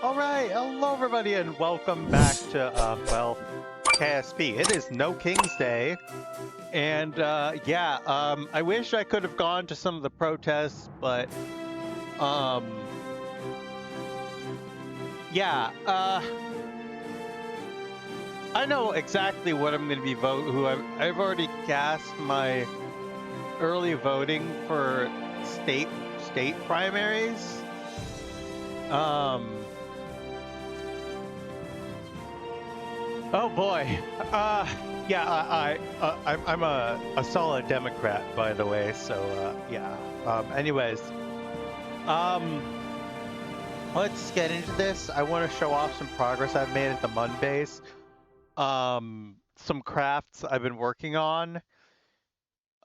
Alright, hello everybody and welcome back to, KSP. It is No King's Day, and, I wish I could have gone to some of the protests, but, I know exactly what I'm gonna be I've already cast my early voting for state primaries. Oh boy. I'm a solid Democrat, by the way. So anyways, let's get into this. I want to show off some progress I've made at the Mun base. Some crafts I've been working on.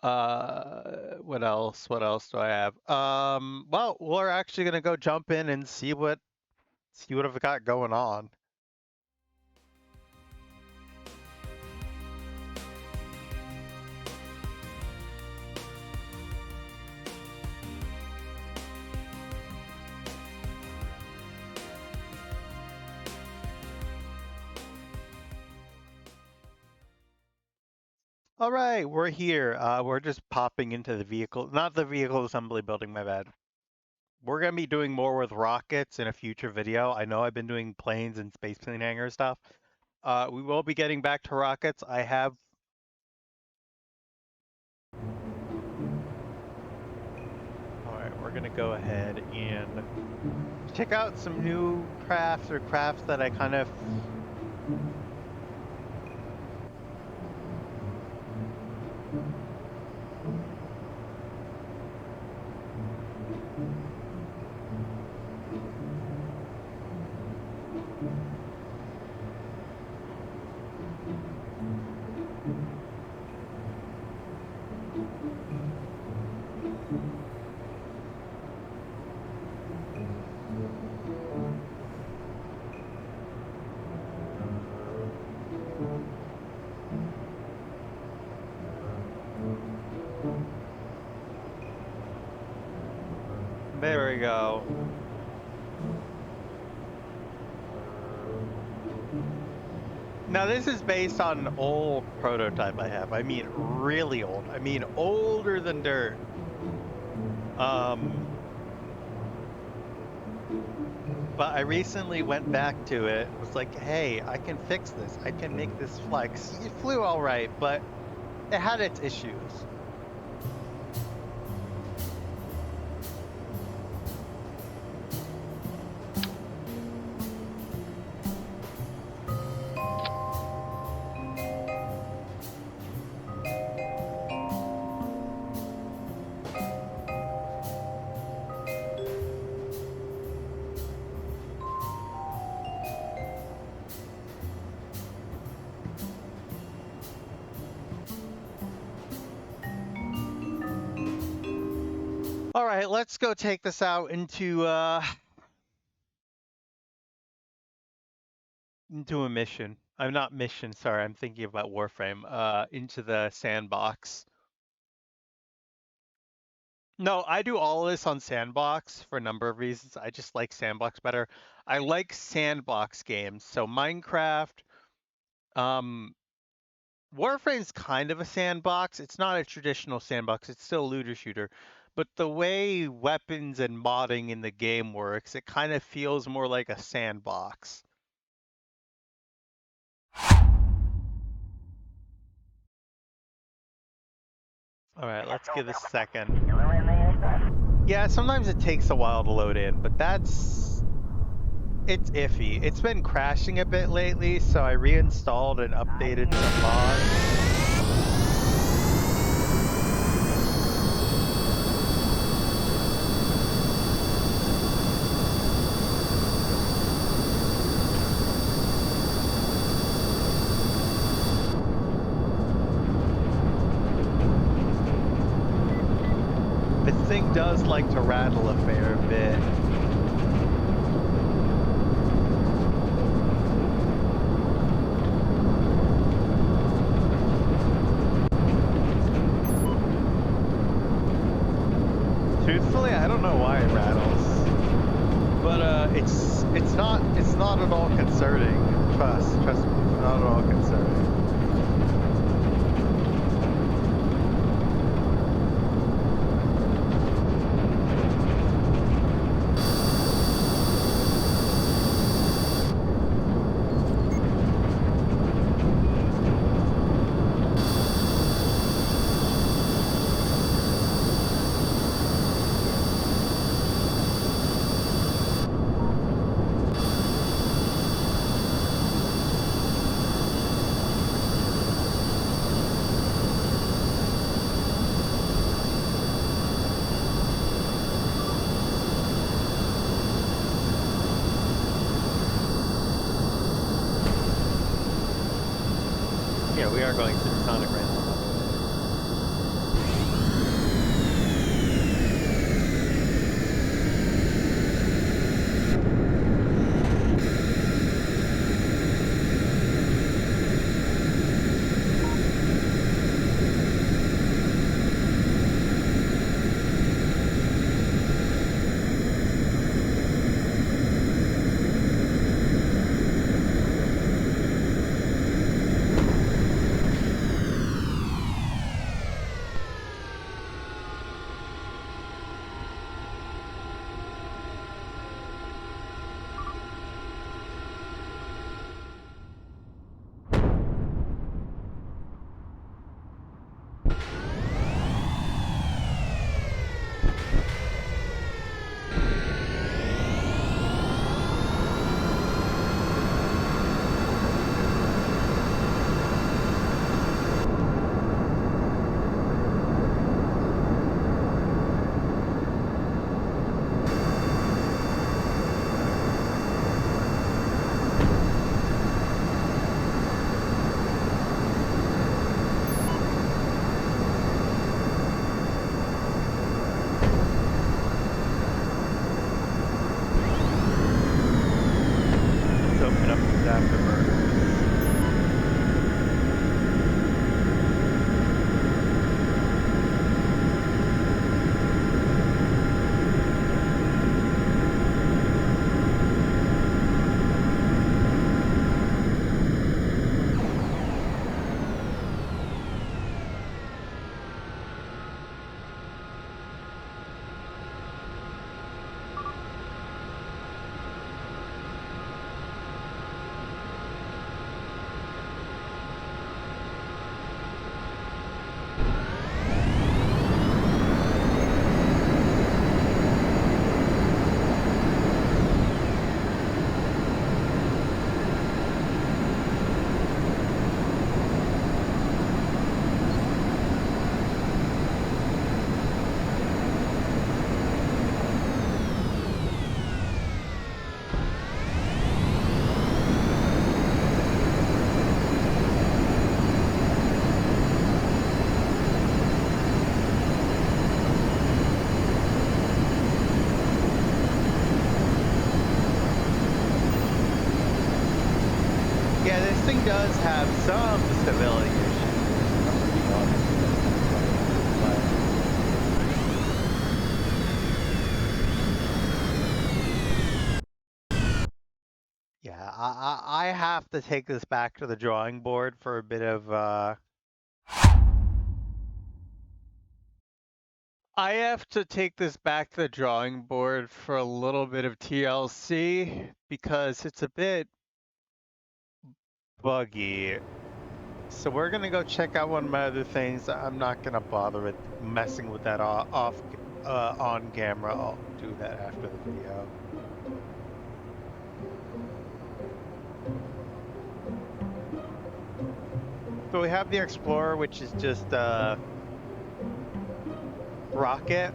What else? What else do I have? Well, we're actually gonna go jump in and see what I've got going on. All right, we're here. We're just popping into the vehicle, not the vehicle assembly building, my bad. We're gonna be doing more with rockets in a future video. I know I've been doing planes and space plane hangar stuff. We will be getting back to rockets. I have. All right, we're gonna go ahead and check out some new crafts or crafts that I kind of. There we go. Now this is based on an old prototype I have. I mean really old. I mean older than dirt. But I recently went back to it. Was like, hey, I can fix this. I can make this flex. It flew all right, but it had its issues. All right, let's go take this out into a mission. I'm not mission, sorry, I'm thinking about Warframe. Into the sandbox. No, I do all of this on Sandbox for a number of reasons. I just like Sandbox better. I like sandbox games. So Minecraft, Warframe's kind of a sandbox. It's not a traditional sandbox. It's still a looter shooter. But the way weapons and modding in the game works, it kind of feels more like a sandbox. All right, let's give this a second. Yeah, sometimes it takes a while to load in, but it's iffy. It's been crashing a bit lately, so I reinstalled and updated some mods. This thing does like to rattle a fair bit. Truthfully, I don't know why it rattles, but it it's not at all concerning. Trust me, it's not at all concerning. Yeah, we are going supersonic right now, by the way. Let's open up these afterburners. Yeah, this thing does have some stability issues. I'm gonna be honest with you. But yeah, I have to take this back to the drawing board for a bit of I have to take this back to the drawing board for a little bit of TLC because it's a bit buggy. So we're gonna go check out one of my other things. I'm not gonna bother with messing with that on camera. I'll do that after the video. So we have the Explorer, which is just a rocket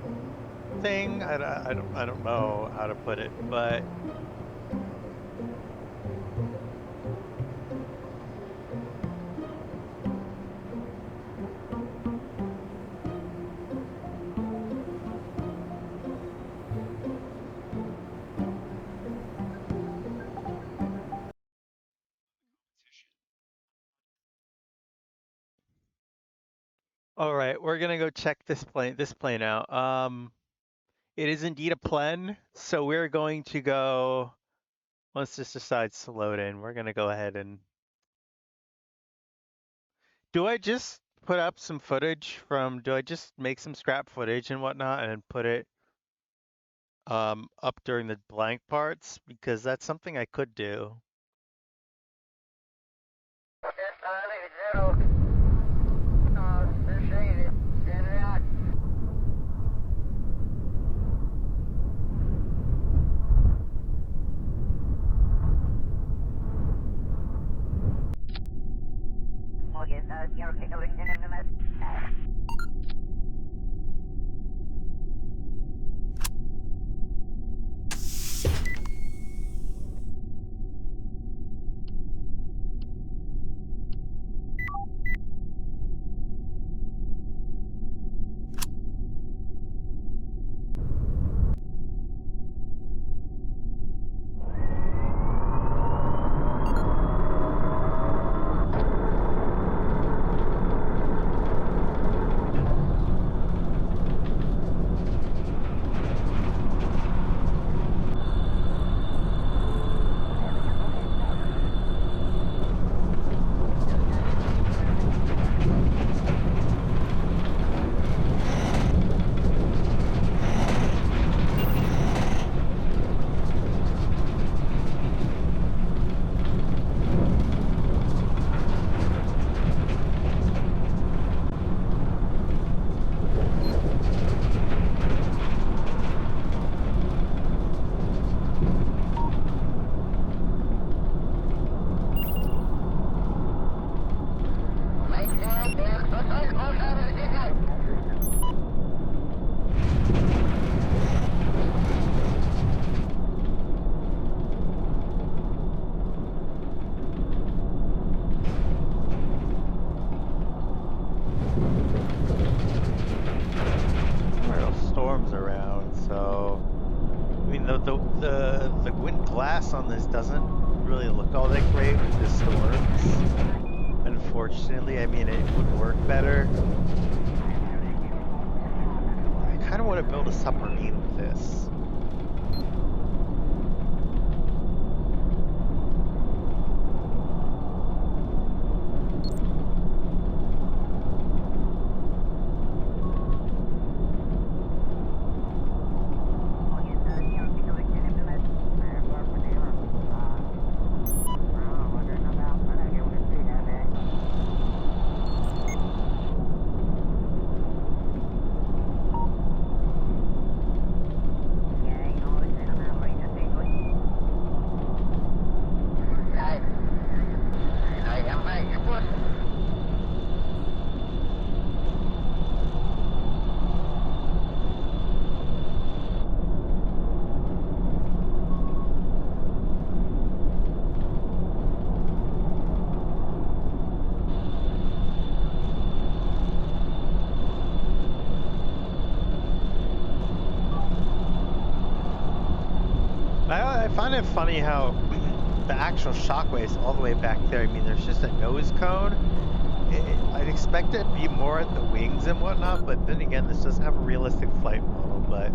thing. I don't know how to put it, but all right, we're gonna go check this plane out. It is indeed a plen, so we're going to go Once this decides to load in, we're gonna go ahead and... Do I just put up some footage from... Do I just make some scrap footage and whatnot and put it up during the blank parts? Because that's something I could do. The wind glass on this doesn't really look all that great with the storms. Unfortunately, I mean, it would work better. I kind of want to build a submarine with this. I find it funny how the actual shockwave's all the way back there. I mean, there's just a nose cone. I'd expect it to be more at the wings and whatnot, but then again, this doesn't have a realistic flight model, but...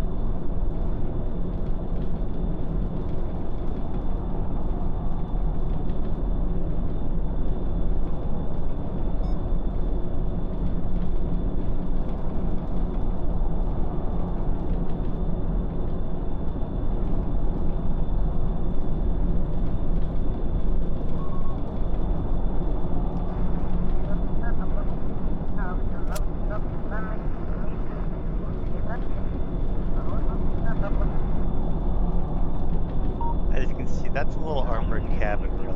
As you can see, that's a little armored cabin, really.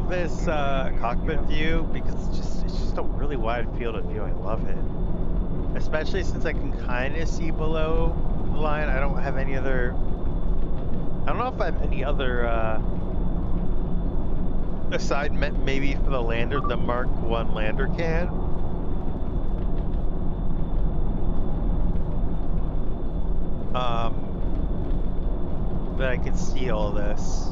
love this cockpit view because it's just a really wide field of view. I love it, especially since I can kind of see below the line. I don't have any other. I don't know if I have any other aside maybe for the lander, the Mark 1 lander can. That I can see all this.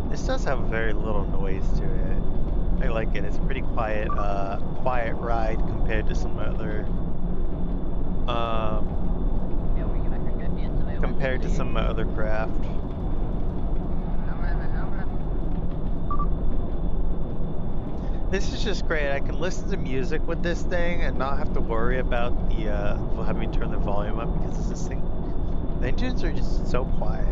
This does have very little noise to it. I like it. It's a pretty quiet, quiet ride compared to some other, craft. This is just great. I can listen to music with this thing and not have to worry about the having to turn the volume up because this thing, the engines are just so quiet.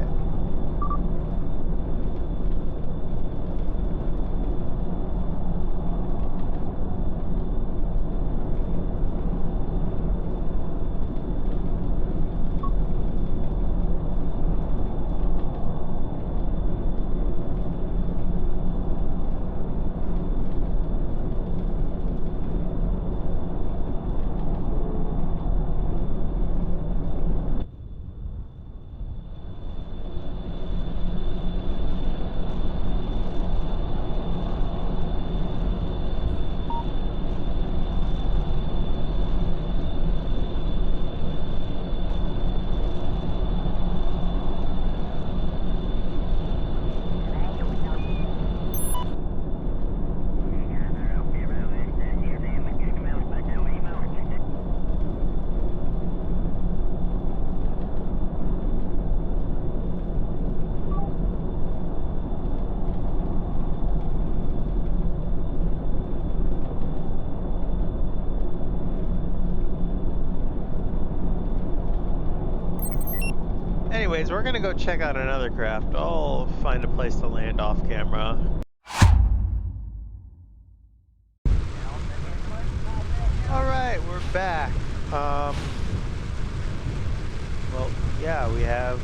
Anyways, we're gonna go check out another craft. I'll find a place to land off camera. Alright, we're back. Well, yeah, we have...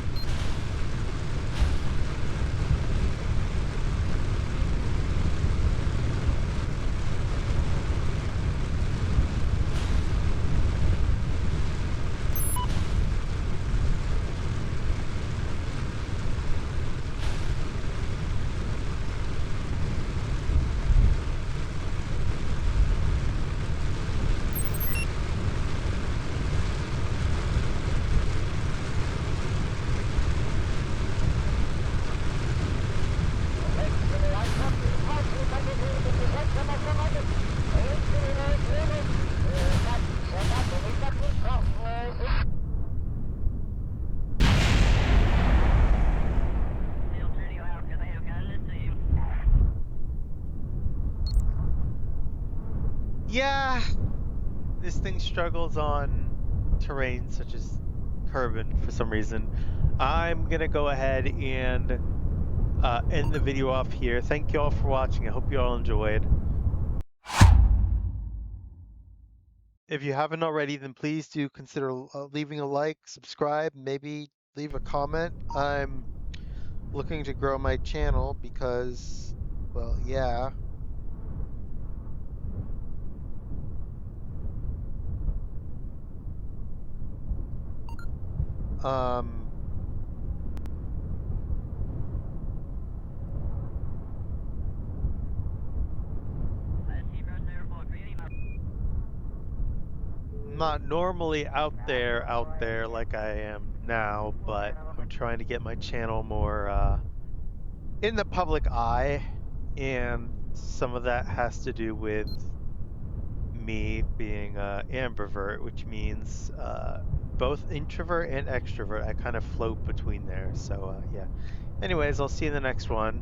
Yeah, this thing struggles on terrain such as Kerbin for some reason. I'm gonna go ahead and end the video off here. Thank you all for watching. I hope you all enjoyed. If you haven't already, then please do consider leaving a like, subscribe, maybe leave a comment. I'm looking to grow my channel because, well, yeah. I'm not normally out there like I am now, but I'm trying to get my channel more in the public eye, and some of that has to do with me being ambivert, which means both introvert and extrovert. I kind of float between there. So yeah. Anyways, I'll see you in the next one.